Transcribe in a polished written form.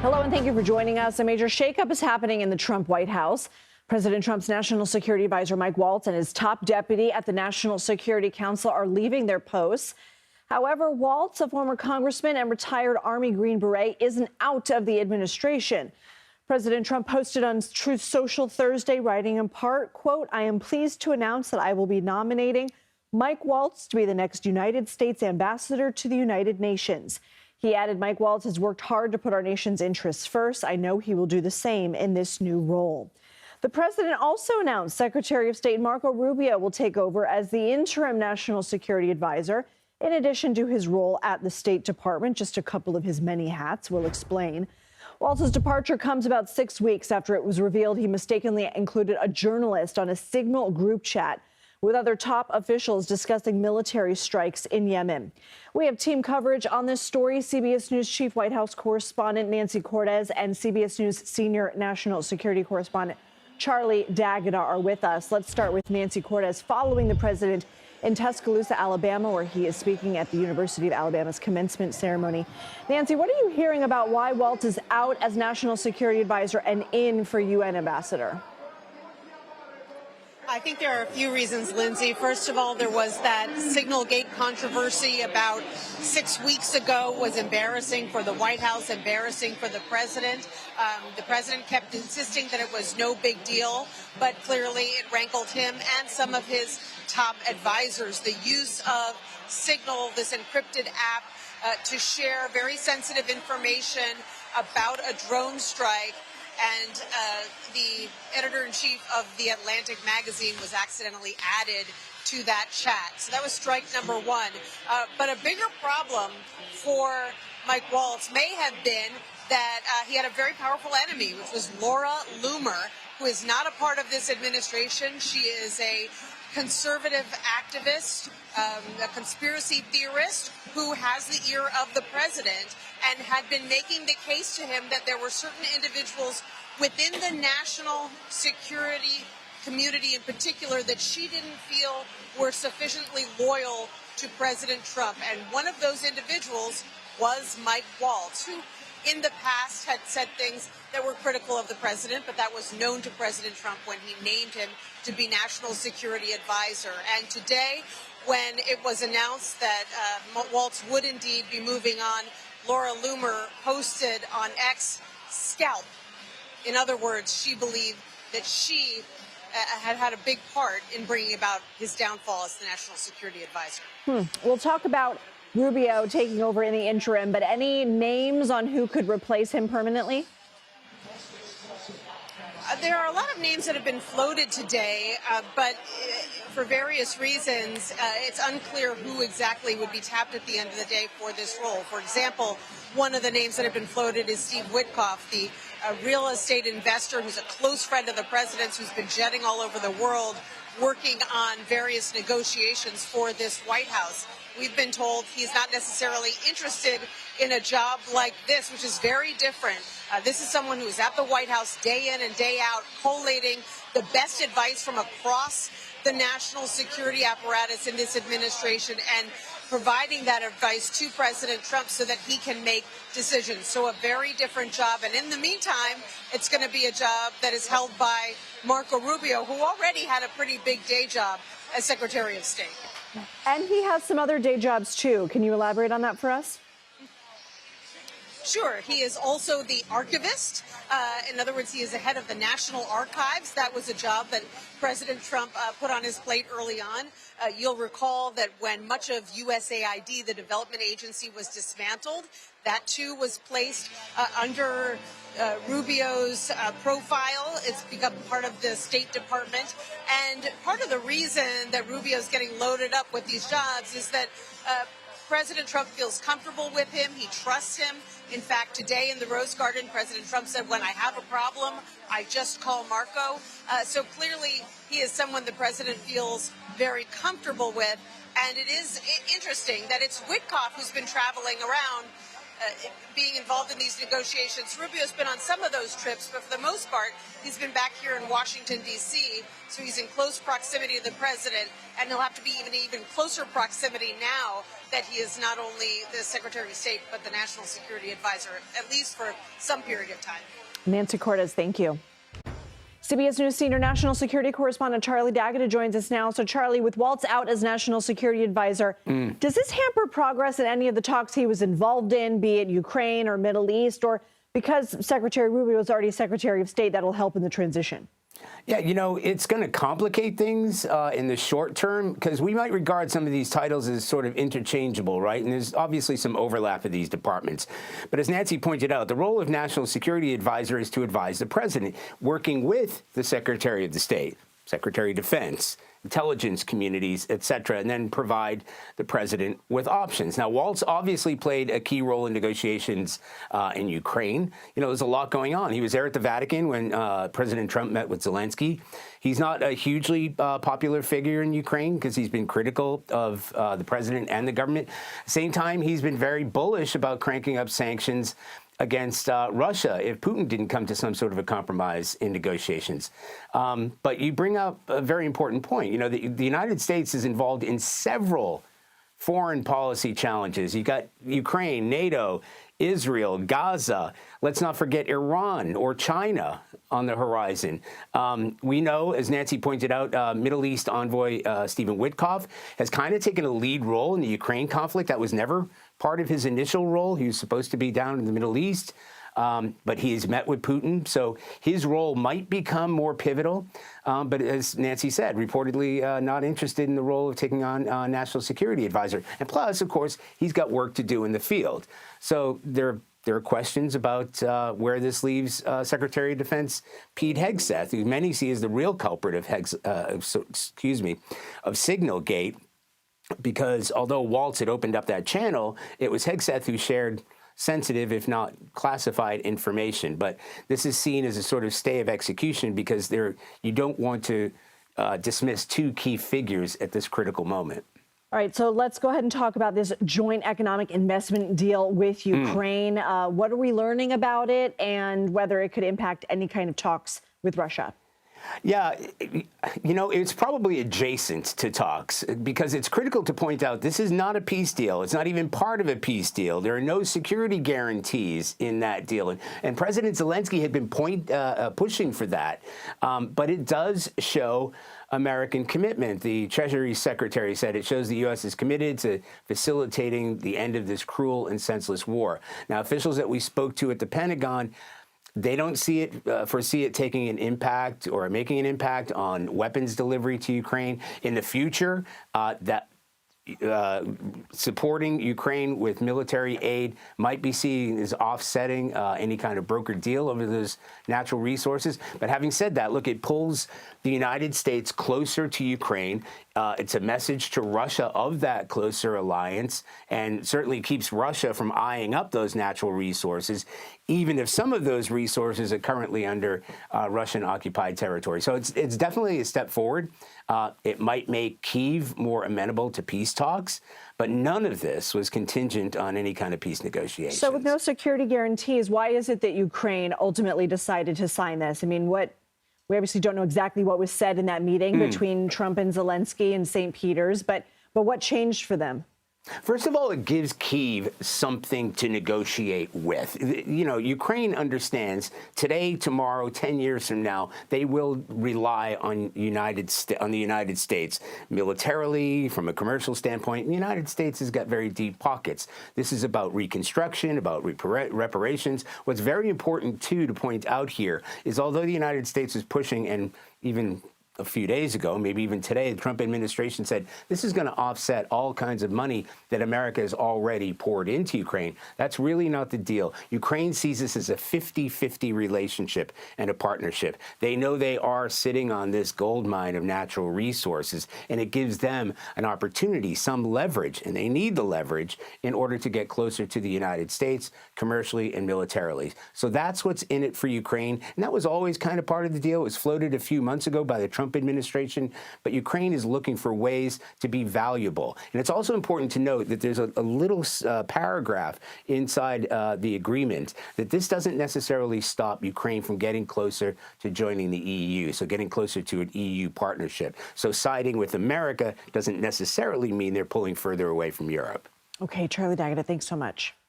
Hello, and thank you for joining us. A major shakeup is happening in the Trump White House. President Trump's National Security Advisor Mike Waltz and his top deputy at the National Security Council are leaving their posts. However, Waltz, a former congressman and retired Army Green Beret, isn't out of the administration. President Trump posted on Truth Social Thursday, writing in part, quote, "I am pleased to announce that I will be nominating Mike Waltz to be the next United States ambassador to the United Nations." He added, "Mike Waltz has worked hard to put our nation's interests first. I know he will do the same in this new role." The president also announced Secretary of State Marco Rubio will take over as the interim national security advisor, in addition to his role at the State Department, just a couple of his many hats. We'll explain. Waltz's departure comes about 6 weeks after it was revealed he mistakenly included a journalist on a Signal group chat with other top officials discussing military strikes in Yemen. We have team coverage on this story. CBS News Chief White House correspondent Nancy Cortez and CBS News Senior National Security Correspondent Charlie D'Agata are with us. Let's start with Nancy Cortez. Following the president in Tuscaloosa, Alabama, where he is speaking at the University of Alabama's commencement ceremony. Nancy, what are you hearing about why Waltz is out as National Security Advisor and in for UN Ambassador? I think there are a few reasons, Lindsay. First of all, there was that Signalgate controversy about 6 weeks ago. Was embarrassing for the White House, embarrassing for the president. The president kept insisting that it was no big deal, but clearly it rankled him and some of his top advisors. The use of Signal, this encrypted app, to share very sensitive information about a drone strike. And the editor-in-chief of The Atlantic magazine was accidentally added to that chat. So that was strike number one. But a bigger problem for Mike Waltz may have been that he had a very powerful enemy, which was Laura Loomer, who is not a part of this administration. She is a conservative activist, a conspiracy theorist who has the ear of the president and had been making the case to him that there were certain individuals within the national security community in particular that she didn't feel were sufficiently loyal to President Trump. And one of those individuals was Mike Waltz, who in the past had said things that were critical of the president, but that was known to President Trump when he named him to be National Security Advisor. And today, when it was announced that Waltz would indeed be moving on, Laura Loomer posted on X, "Scalp." In other words, she believed that she had had a big part in bringing about his downfall as the National Security Advisor. We'll talk about Rubio taking over in the interim, but any names on who could replace him permanently? There are a lot of names that have been floated today, but for various reasons, it's unclear who exactly would be tapped at the end of the day for this role. For example, one of the names that have been floated is Steve Witkoff, the real estate investor who's a close friend of the president's, who's been jetting all over the world, working on various negotiations for this White House. We've been told he's not necessarily interested in a job like this, which is very different. This is someone who is at the White House day in and day out, collating the best advice from across the national security apparatus in this administration and providing that advice to President Trump so that he can make decisions. So a very different job. And in the meantime, it's going to be a job that is held by Marco Rubio, who already had a pretty big day job as Secretary of State. And he has some other day jobs, too. Can you elaborate on that for us? Sure. He is also the archivist. In other words, he is the head of the National Archives. That was a job that President Trump put on his plate early on. You'll recall that when much of USAID, the development agency, was dismantled, that too was placed under Rubio's profile. It's become part of the State Department. And part of the reason that Rubio's getting loaded up with these jobs is that President Trump feels comfortable with him. He trusts him. In fact, today in the Rose Garden, President Trump said, "When I have a problem, I just call Marco." So clearly, he is someone the president feels very comfortable with. And it is interesting that it's Witkoff who's been traveling around being involved in these negotiations. Rubio's been on some of those trips, but for the most part, he's been back here in Washington, D.C., so he's in close proximity to the president, and he'll have to be even closer proximity now that he is not only the Secretary of State, but the National Security Advisor, at least for some period of time. Nancy Cortez, thank you. CBS News senior national security correspondent Charlie D'Agata joins us now. So, Charlie, with Waltz out as national security advisor, does this hamper progress in any of the talks he was involved in, be it Ukraine or Middle East, or because Secretary Rubio is already Secretary of State, that'll help in the transition? Yeah, it's going to complicate things in the short term because we might regard some of these titles as sort of interchangeable, right? And there's obviously some overlap of these departments. But as Nancy pointed out, the role of National Security Advisor is to advise the president, working with the Secretary of the State, Secretary of Defense, intelligence communities, et cetera, and then provide the president with options. Now, Waltz obviously played a key role in negotiations in Ukraine. There's a lot going on. He was there at the Vatican when President Trump met with Zelensky. He's not a hugely popular figure in Ukraine because he's been critical of the president and the government. At the same time, he's been very bullish about cranking up sanctions against Russia if Putin didn't come to some sort of a compromise in negotiations. But you bring up a very important point. The United States is involved in several foreign policy challenges. You've got Ukraine, NATO, Israel, Gaza. Let's not forget Iran or China on the horizon. We know, as Nancy pointed out, Middle East envoy Stephen Witkoff has kind of taken a lead role in the Ukraine conflict. That was never part of his initial role. He was supposed to be down in the Middle East, but he's met with Putin. So his role might become more pivotal. But as Nancy said, reportedly not interested in the role of taking on National Security Advisor. And plus, of course, he's got work to do in the field. So there are questions about where this leaves Secretary of Defense Pete Hegseth, who many see as the real culprit of Signalgate, because although Waltz had opened up that channel, it was Hegseth who shared sensitive, if not classified, information. But this is seen as a sort of stay of execution because you don't want to dismiss two key figures at this critical moment. All right, so let's go ahead and talk about this joint economic investment deal with Ukraine. What are we learning about it and whether it could impact any kind of talks with Russia? Yeah, it's probably adjacent to talks because it's critical to point out this is not a peace deal. It's not even part of a peace deal. There are no security guarantees in that deal. And President Zelensky had been pushing for that. But it does show American commitment. The Treasury Secretary said it shows the U.S. is committed to facilitating the end of this cruel and senseless war. Now, officials that we spoke to at the Pentagon, they don't foresee it taking an impact or making an impact on weapons delivery to Ukraine in the future. Supporting Ukraine with military aid might be seen as offsetting any kind of brokered deal over those natural resources. But having said that, look, it pulls the United States closer to Ukraine. It's a message to Russia of that closer alliance and certainly keeps Russia from eyeing up those natural resources, even if some of those resources are currently under Russian-occupied territory. So it's definitely a step forward. It might make Kyiv more amenable to peace talks, but none of this was contingent on any kind of peace negotiations. So with no security guarantees, why is it that Ukraine ultimately decided to sign this? I mean, we obviously don't know exactly what was said in that meeting between Trump and Zelensky in St. Peter's, but what changed for them? First of all, it gives Kyiv something to negotiate with. Ukraine understands today, tomorrow, 10 years from now, they will rely on the United States militarily, from a commercial standpoint. The United States has got very deep pockets. This is about reconstruction, about reparations. What's very important, too, to point out here is although the United States is pushing, and even a few days ago, maybe even today, the Trump administration said this is going to offset all kinds of money that America has already poured into Ukraine. That's really not the deal. Ukraine sees this as a 50-50 relationship and a partnership. They know they are sitting on this gold mine of natural resources, and it gives them an opportunity, some leverage, and they need the leverage in order to get closer to the United States commercially and militarily. So that's what's in it for Ukraine, and that was always kind of part of the deal. It was floated a few months ago by the Trump Trump administration, but Ukraine is looking for ways to be valuable. And it's also important to note that there's a little paragraph inside the agreement that this doesn't necessarily stop Ukraine from getting closer to joining the EU, so getting closer to an EU partnership. So siding with America doesn't necessarily mean they're pulling further away from Europe. Okay, Charlie Daggett, thanks so much.